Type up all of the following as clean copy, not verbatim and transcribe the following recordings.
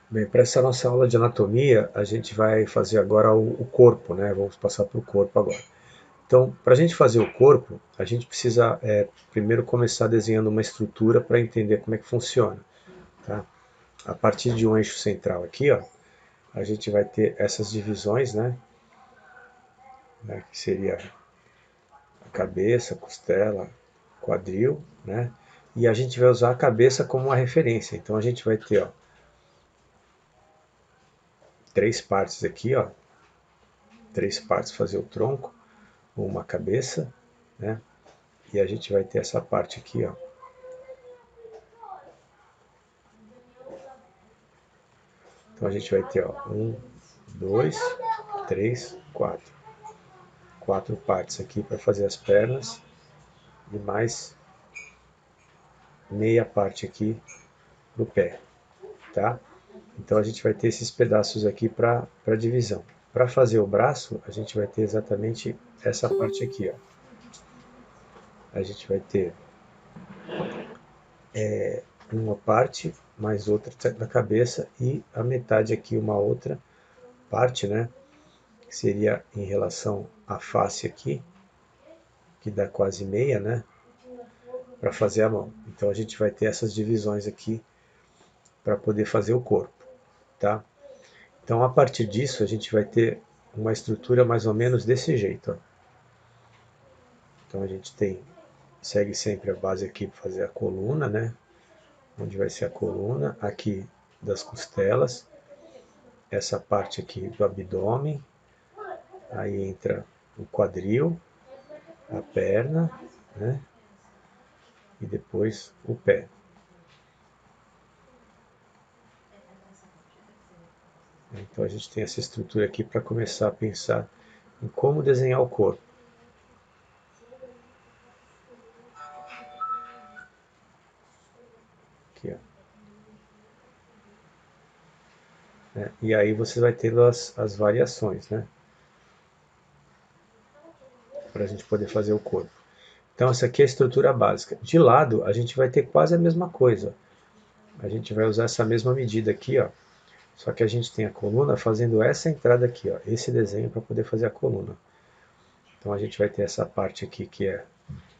Bem, para essa nossa aula de anatomia, a gente vai fazer agora o corpo, né? Vamos passar para o corpo agora. Então, para a gente fazer o corpo, a gente precisa primeiro começar desenhando uma estrutura para entender como é que funciona, tá? A partir de um eixo central aqui, ó, a gente vai ter essas divisões, né, que seria a cabeça, costela, quadril, né? E a gente vai usar a cabeça como uma referência. Então a gente vai ter, ó, três partes aqui, ó, três partes fazer o tronco, uma cabeça, né? E a gente vai ter essa parte aqui, ó. Então a gente vai ter, ó, um, dois, três, quatro. Quatro partes aqui para fazer as pernas e mais meia parte aqui do pé, tá? Então a gente vai ter esses pedaços aqui para divisão. Para fazer o braço, a gente vai ter exatamente essa parte aqui, ó. A gente vai ter uma parte mais outra da cabeça e a metade aqui uma outra parte, né? Que seria em relação à face aqui, que dá quase meia, né? Para fazer a mão. Então a gente vai ter essas divisões aqui para poder fazer o corpo, tá? Então a partir disso a gente vai ter uma estrutura mais ou menos desse jeito, ó. Então a gente tem, segue sempre a base aqui para fazer a coluna, né? Onde vai ser a coluna, aqui das costelas, essa parte aqui do abdômen, aí entra o quadril, a perna, né? E depois o pé. Então a gente tem essa estrutura aqui para começar a pensar em como desenhar o corpo. Aqui, ó. Né? E aí você vai tendo as variações, né? Para a gente poder fazer o corpo. Então essa aqui é a estrutura básica. De lado a gente vai ter quase a mesma coisa. A gente vai usar essa mesma medida aqui, ó. Só que a gente tem a coluna fazendo essa entrada aqui, ó, esse desenho para poder fazer a coluna. Então a gente vai ter essa parte aqui que é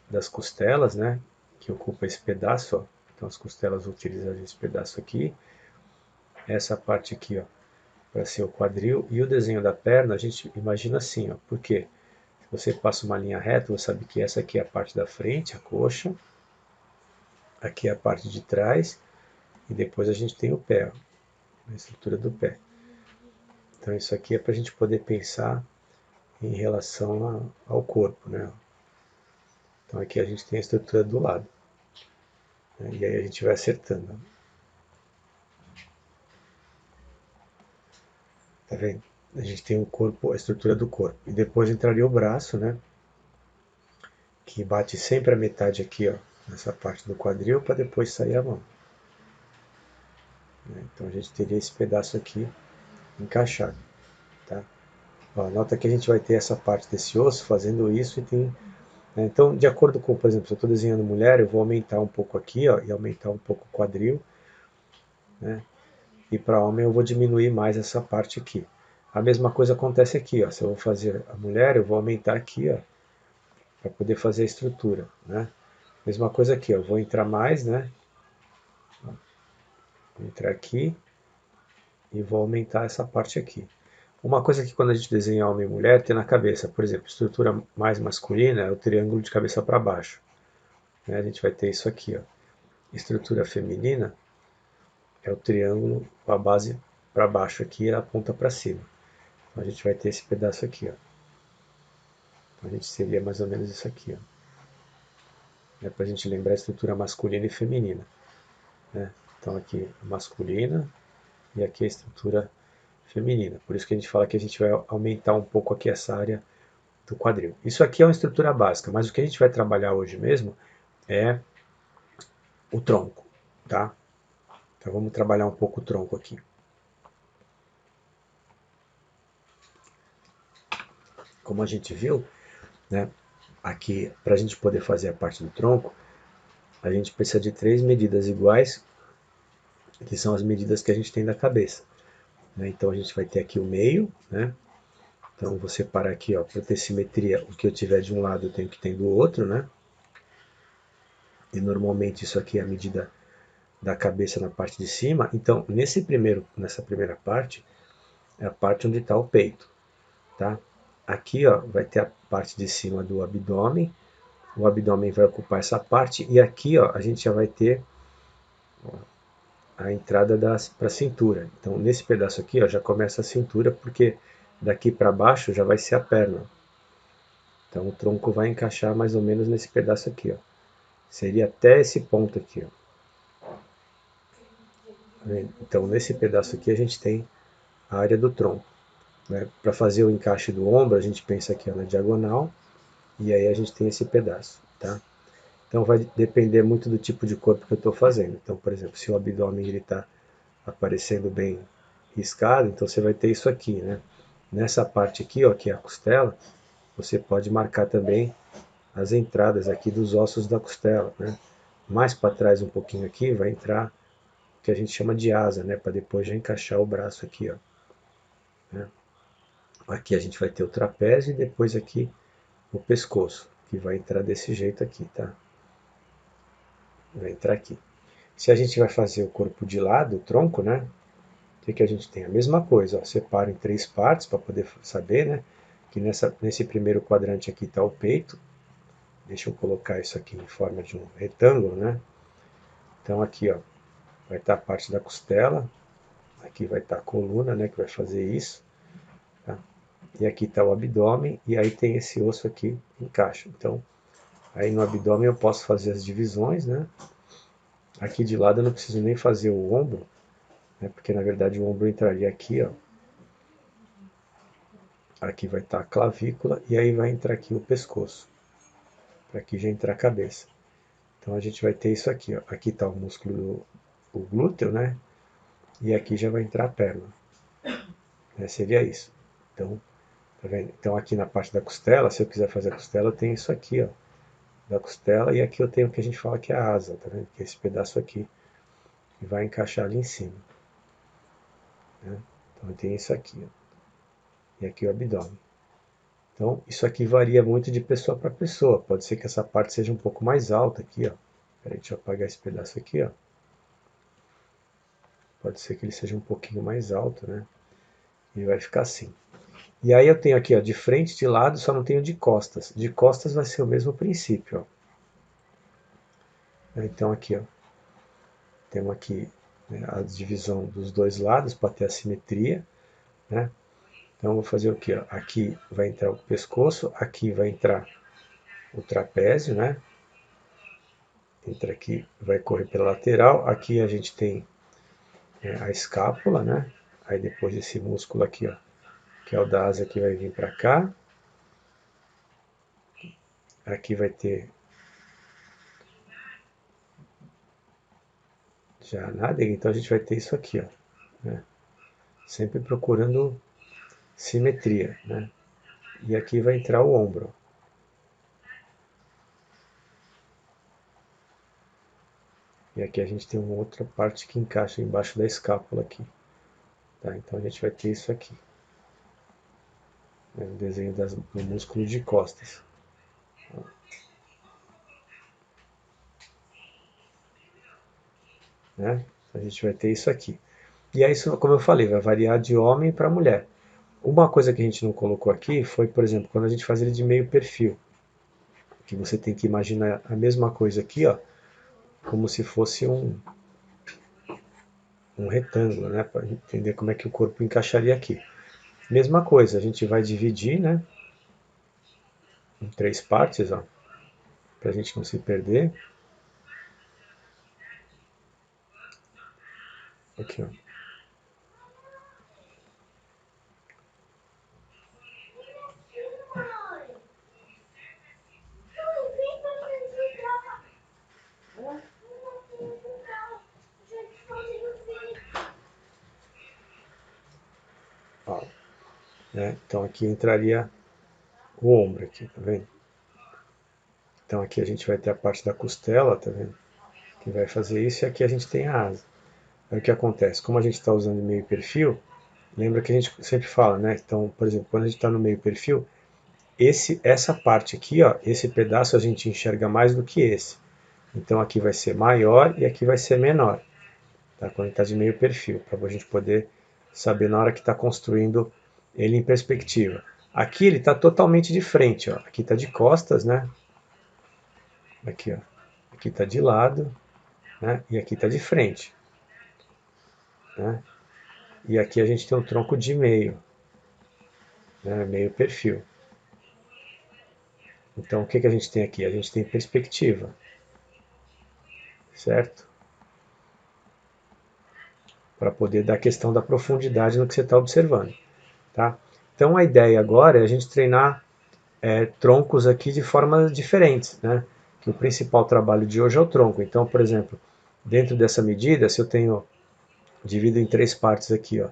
das costelas, né? Que ocupa esse pedaço, ó. Então as costelas utilizam esse pedaço aqui. Essa parte aqui, ó, para ser o quadril. E o desenho da perna, a gente imagina assim, ó. Por quê? Se você passa uma linha reta, você sabe que essa aqui é a parte da frente, a coxa. Aqui é a parte de trás. E depois a gente tem o pé, ó, a estrutura do pé. Então isso aqui é para a gente poder pensar em relação ao corpo, né? Então aqui a gente tem a estrutura do lado, né? E aí a gente vai acertando. Tá vendo? A gente tem o corpo, a estrutura do corpo. E depois entraria o braço, né? Que bate sempre a metade aqui, ó, nessa parte do quadril, para depois sair a mão. Né? Então a gente teria esse pedaço aqui encaixado, tá? Ó, nota que a gente vai ter essa parte desse osso fazendo isso e tem, né? Então, de acordo com, por exemplo, se eu estou desenhando mulher, eu vou aumentar um pouco aqui, ó, e aumentar um pouco o quadril, né? E para homem eu vou diminuir mais essa parte aqui. A mesma coisa acontece aqui, ó. Se eu vou fazer a mulher, eu vou aumentar aqui, ó, para poder fazer a estrutura, né? Mesma coisa aqui, ó. Eu vou entrar mais, né? Vou entrar aqui e vou aumentar essa parte aqui. Uma coisa que quando a gente desenha homem e mulher tem na cabeça, por exemplo, estrutura mais masculina é o triângulo de cabeça para baixo, né? A gente vai ter isso aqui, ó. Estrutura feminina é o triângulo com a base para baixo aqui e a ponta para cima. Então a gente vai ter esse pedaço aqui, ó. Então a gente seria mais ou menos isso aqui, ó. É para a gente lembrar a estrutura masculina e feminina, né? Então aqui a masculina e aqui a estrutura feminina. Por isso que a gente fala que a gente vai aumentar um pouco aqui essa área do quadril. Isso aqui é uma estrutura básica, mas o que a gente vai trabalhar hoje mesmo é o tronco, tá? Então vamos trabalhar um pouco o tronco aqui. Como a gente viu, né? Aqui, para a gente poder fazer a parte do tronco, a gente precisa de três medidas iguais que são as medidas que a gente tem da cabeça. Né? Então a gente vai ter aqui o meio, né? Então vou separar aqui, ó, para ter simetria, o que eu tiver de um lado eu tenho que ter do outro, né? E normalmente isso aqui é a medida da cabeça na parte de cima. Então nessa primeira parte é a parte onde está o peito, tá? Aqui, ó, vai ter a parte de cima do abdômen. O abdômen vai ocupar essa parte e aqui, ó, a gente já vai ter a entrada para a cintura. Então, nesse pedaço aqui, ó, já começa a cintura, porque daqui para baixo já vai ser a perna. Então, o tronco vai encaixar mais ou menos nesse pedaço aqui, ó. Seria até esse ponto aqui, ó. Então, nesse pedaço aqui, a gente tem a área do tronco. Né? Para fazer o encaixe do ombro, a gente pensa aqui ó, na diagonal, e aí a gente tem esse pedaço, tá? Então vai depender muito do tipo de corpo que eu estou fazendo. Então, por exemplo, se o abdômen está aparecendo bem riscado, então você vai ter isso aqui, né? Nessa parte aqui, ó, que é a costela, você pode marcar também as entradas aqui dos ossos da costela, né? Mais para trás um pouquinho aqui vai entrar o que a gente chama de asa, né? Para depois já encaixar o braço aqui, ó. Né? Aqui a gente vai ter o trapézio e depois aqui o pescoço, que vai entrar desse jeito aqui, tá? Vai entrar aqui. Se a gente vai fazer o corpo de lado, o tronco, né? O que a gente tem? A mesma coisa, ó, separa em 3 partes para poder saber, né? Que nesse primeiro quadrante aqui está o peito. Deixa eu colocar isso aqui em forma de um retângulo, né? Então aqui, ó, vai estar a parte da costela. Aqui vai estar a coluna, né? Que vai fazer isso. Tá? E aqui está o abdômen. E aí tem esse osso aqui encaixa. Então, aí no abdômen eu posso fazer as divisões, né? Aqui de lado eu não preciso nem fazer o ombro, né? Porque na verdade o ombro entraria aqui, ó. Aqui vai estar a clavícula e aí vai entrar aqui o pescoço. Para aqui já entrar a cabeça. Então a gente vai ter isso aqui, ó. Aqui está o músculo do glúteo, né? E aqui já vai entrar a perna. Né? Seria isso. Então, tá vendo? Então aqui na parte da costela, se eu quiser fazer a costela, eu tenho isso aqui, ó. Da costela, e aqui eu tenho o que a gente fala que é a asa, tá vendo? Que é esse pedaço aqui. Que vai encaixar ali em cima. Né? Então eu tenho isso aqui, ó. E aqui o abdômen. Então, isso aqui varia muito de pessoa para pessoa. Pode ser que essa parte seja um pouco mais alta aqui, ó. Peraí, deixa eu apagar esse pedaço aqui, ó. Pode ser que ele seja um pouquinho mais alto, né? E vai ficar assim. E aí eu tenho aqui, ó, de frente, de lado, só não tenho de costas. De costas vai ser o mesmo princípio, ó. Então aqui, ó, temos aqui né, a divisão dos dois lados para ter a simetria, né? Então eu vou fazer o que? Aqui vai entrar o pescoço, aqui vai entrar o trapézio, né? Entra aqui, vai correr pela lateral. Aqui a gente tem a escápula, né? Aí depois esse músculo aqui, ó, que é o da asa que vai vir para cá. Aqui vai ter já a nádega, então a gente vai ter isso aqui, ó, né? Sempre procurando simetria, né? E aqui vai entrar o ombro. E aqui a gente tem uma outra parte que encaixa embaixo da escápula aqui. Tá? Então a gente vai ter isso aqui. Né? O desenho do músculo de costas. Né? A gente vai ter isso aqui. E aí, isso, como eu falei, vai variar de homem para mulher. Uma coisa que a gente não colocou aqui foi, por exemplo, quando a gente faz ele de meio perfil. Que você tem que imaginar a mesma coisa aqui, ó, como se fosse um retângulo, né? Para entender como é que o corpo encaixaria aqui. Mesma coisa, a gente vai dividir, né? Em 3 partes, ó, para a gente não se perder. Aqui, ó. Ó, né? Então aqui entraria o ombro aqui, tá vendo? Então aqui a gente vai ter a parte da costela, tá vendo? Que vai fazer isso e aqui a gente tem a asa. Aí o que acontece? Como a gente está usando meio perfil, lembra que a gente sempre fala, né? Então, por exemplo, quando a gente está no meio perfil, essa parte aqui, ó, esse pedaço a gente enxerga mais do que esse. Então aqui vai ser maior e aqui vai ser menor, tá? Quando está de meio perfil, para a gente poder saber na hora que está construindo ele em perspectiva. Aqui ele está totalmente de frente, ó. Aqui está de costas, né? Aqui, ó. Aqui está de lado, né? E aqui está de frente, né? E aqui a gente tem um tronco de meio, né? Meio perfil. Então o que que a gente tem aqui? A gente tem perspectiva, certo? Para poder dar a questão da profundidade no que você está observando, tá? Então a ideia agora é a gente treinar troncos aqui de formas diferentes, né? Que o principal trabalho de hoje é o tronco. Então, por exemplo, dentro dessa medida, se eu tenho divido em 3 partes aqui, ó,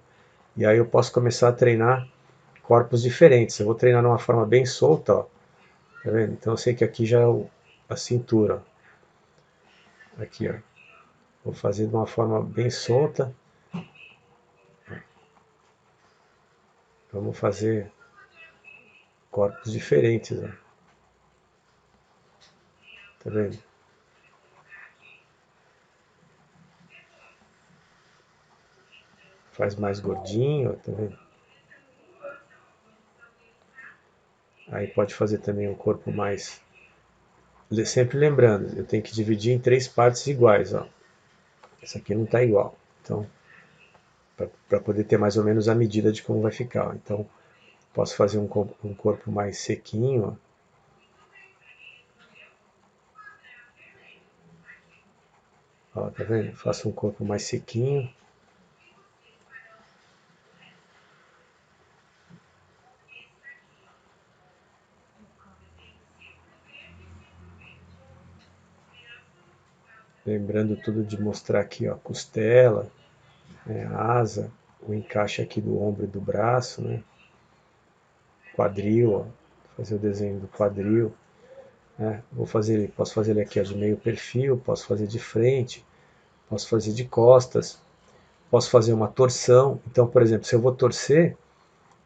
e aí eu posso começar a treinar corpos diferentes. Eu vou treinar de uma forma bem solta, ó, tá vendo? Então eu sei que aqui já é a cintura, ó. Aqui, ó, vou fazer de uma forma bem solta. Vamos fazer corpos diferentes, ó. Tá vendo? Faz mais gordinho, ó, tá vendo? Aí pode fazer também um corpo mais. Sempre lembrando, eu tenho que dividir em 3 partes iguais, ó. Essa aqui não está igual. Então, para poder ter mais ou menos a medida de como vai ficar, ó. Então, posso fazer um corpo mais sequinho, ó. Ó, tá vendo? Faço um corpo mais sequinho. Lembrando tudo de mostrar aqui, ó, costela, né, asa, o encaixe aqui do ombro e do braço, né? Quadril, ó, fazer o desenho do quadril, né? Posso fazer ele aqui, ó, de meio perfil, posso fazer de frente, posso fazer de costas, posso fazer uma torção. Então, por exemplo, se eu vou torcer,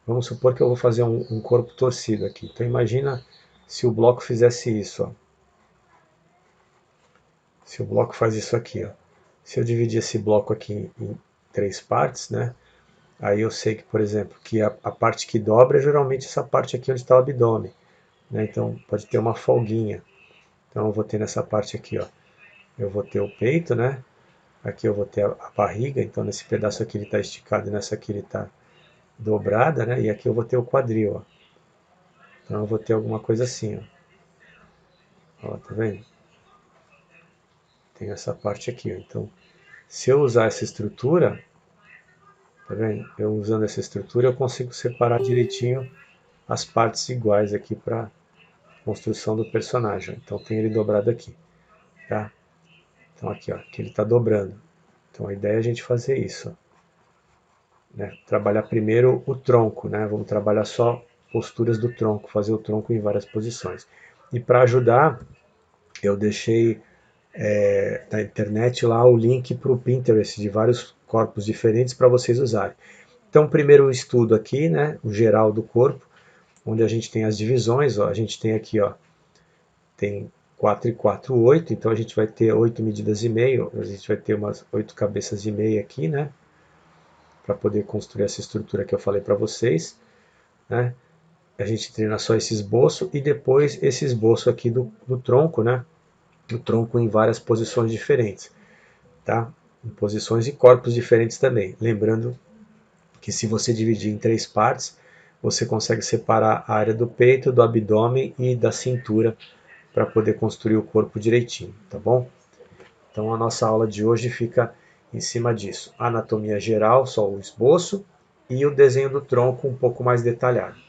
vamos supor que eu vou fazer um corpo torcido aqui. Então imagina se o bloco fizesse isso, ó. Se o bloco faz isso aqui, ó. Se eu dividir esse bloco aqui em 3 partes, né? Aí eu sei que, por exemplo, que a parte que dobra é geralmente essa parte aqui onde está o abdômen, né? Então pode ter uma folguinha. Então eu vou ter nessa parte aqui, ó. Eu vou ter o peito, né? Aqui eu vou ter a barriga, então nesse pedaço aqui ele está esticado e nessa aqui ele está dobrada, né? E aqui eu vou ter o quadril, ó. Então eu vou ter alguma coisa assim, ó. Ó, tá vendo? Tem essa parte aqui, ó. Então, se eu usar essa estrutura, tá vendo? Eu usando essa estrutura eu consigo separar direitinho as partes iguais aqui para construção do personagem. Então tem ele dobrado aqui, tá? Então aqui, ó, que ele está dobrando. Então a ideia é a gente fazer isso, né? Trabalhar primeiro o tronco, né? Vamos trabalhar só posturas do tronco, fazer o tronco em várias posições. E para ajudar, eu deixei na internet lá o link para o Pinterest de vários corpos diferentes para vocês usarem. Então, primeiro o estudo aqui, né, o geral do corpo, onde a gente tem as divisões, ó, a gente tem aqui, ó, tem 4 e 4, 8, então a gente vai ter 8 medidas e meio, a gente vai ter umas 8 cabeças e meia aqui, né, para poder construir essa estrutura que eu falei para vocês, né. A gente treina só esse esboço e depois esse esboço aqui do tronco, né, o tronco em várias posições diferentes, tá? Em posições e corpos diferentes também. Lembrando que se você dividir em 3 partes, você consegue separar a área do peito, do abdômen e da cintura para poder construir o corpo direitinho, tá bom? Então a nossa aula de hoje fica em cima disso. Anatomia geral, só o esboço, e o desenho do tronco um pouco mais detalhado.